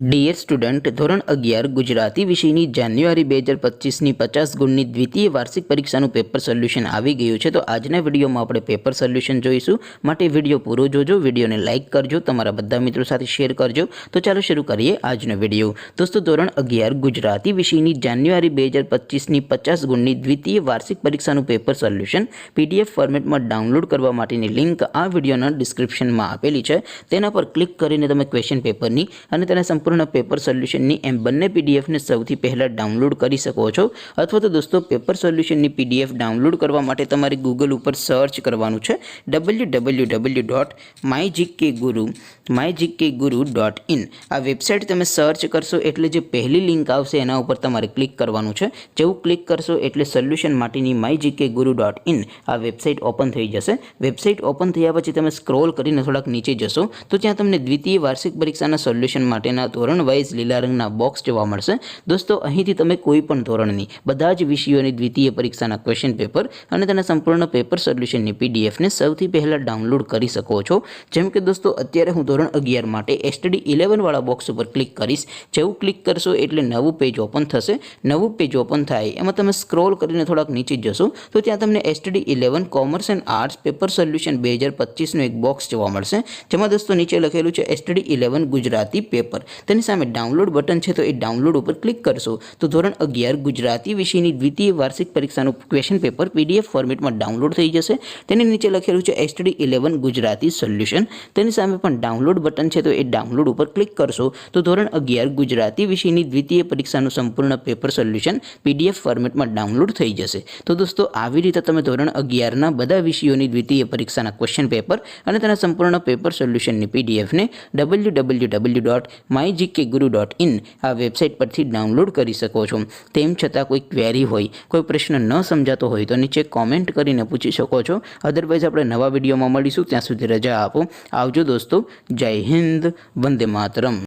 Dear student, ધોરણ 11 ગુજરાતી વિષયની જાન્યુઆરી 2025ની 50 ગુણની દ્વિતીય વાર્ષિક પરીક્ષાનું પેપર સોલ્યુશન આવી ગયું છે। તો આજના વિડીયોમાં આપણે પેપર સોલ્યુશન જોઈશું, માટે વિડીયો પૂરો જોજો, વિડીયોને લાઇક કરજો, તમારા બધા મિત્રો સાથે શેર કરજો। તો ચાલો શરૂ કરીએ આજનો વિડીયો। દોસ્તો, ધોરણ 11 ગુજરાતી વિષયની જાન્યુઆરી 2025ની 50 ગુણની દ્વિતીય વાર્ષિક પરીક્ષાનું પેપર સોલ્યુશન PDF ફોર્મેટમાં ડાઉનલોડ કરવા માટેની લિંક આ વિડીયોના ડિસ્ક્રિપ્શનમાં આપેલી છે। તેના પર ક્લિક કરીને તમે ક્વેશ્ચન પેપરની અને તેના સંપૂર્ણ પેપર સોલ્યુશનની એમ બંને પીડીએફને સૌથી પહેલાં ડાઉનલોડ કરી શકો છો। અથવા તો દોસ્તો, પેપર સોલ્યુશનની PDF ડાઉનલોડ કરવા માટે તમારે ગૂગલ ઉપર સર્ચ કરવાનું છે www.mygkguru.in। આ વેબસાઇટ તમે સર્ચ કરશો એટલે જે પહેલી લિંક આવશે એના ઉપર તમારે ક્લિક કરવાનું છે। જેવું ક્લિક કરશો એટલે સોલ્યુશન માટેની mygkguru.in આ વેબસાઇટ ઓપન થઈ જશે। વેબસાઇટ ઓપન થયા પછી તમે સ્ક્રોલ કરીને થોડાક નીચે જશો તો ત્યાં તમને દ્વિતીય વાર્ષિક પરીક્ષાના સોલ્યુશન માટેના ધોરણ વાઇઝ લીલા રંગના બોક્સ જોવા મળશે। દોસ્તો, અહીંથી તમે કોઈ પણ ધોરણની બધા જ વિષયોની દ્વિતીય પરીક્ષાના ક્વેશ્ચન પેપર અને તેના સંપૂર્ણ પેપર સોલ્યુશનની પીડીએફને સૌથી પહેલાં ડાઉનલોડ કરી શકો છો। જેમ કે દોસ્તો, અત્યારે હું ધોરણ 11 માટે STD 11 વાળા બોક્સ ઉપર ક્લિક કરીશ। જેવું ક્લિક કરશો એટલે નવું પેજ ઓપન થશે। નવું પેજ ઓપન થાય એમાં તમે સ્ક્રોલ કરીને થોડાક નીચે જશો તો ત્યાં તમને STD 11 commerce and arts paper solution 2025નું એક બોક્સ જોવા મળશે। જેમાં દોસ્તો નીચે લખેલું છે STD 11 ગુજરાતી પેપર। તેની સામે ડાઉનલોડ બટન છે, તો એ ડાઉનલોડ ઉપર ક્લિક કરશો તો ધોરણ 11 ગુજરાતી વિષયની દ્વિતીય વાર્ષિક પરીક્ષાનું ક્વેશ્ચન પેપર PDF ફોર્મેટમાં ડાઉનલોડ થઈ જશે। તેની નીચે લખેલું છે STD 11 ગુજરાતી સોલ્યુશન। તેની સામે પણ ડાઉનલોડ બટન છે, તો એ ડાઉનલોડ ઉપર ક્લિક કરશો તો ધોરણ 11 ગુજરાતી વિષયની દ્વિતીય પરીક્ષાનું સંપૂર્ણ પેપર સોલ્યુશન PDF ફોર્મેટમાં ડાઉનલોડ થઈ જશે। તો દોસ્તો, આવી રીતે તમે ધોરણ 11ના બધા વિષયોની દ્વિતીય પરીક્ષાના ક્વેશ્ચન પેપર અને તેના સંપૂર્ણ પેપર સોલ્યુશનની PDFને www.mygkguru.in આ વેબસાઇટ પરથી ડાઉનલોડ કરી શકો છો। તેમ છતાં કોઈ ક્વેરી હોય, કોઈ પ્રશ્ન ન સમજાતો હોય તો નીચે કોમેન્ટ કરીને પૂછી શકો છો। અદરવાઇઝ આપણે નવા વિડીયોમાં મળીશું, ત્યાં સુધી રજા આપો। આવજો દોસ્તો, જય હિન્દ, વંદે માતરમ।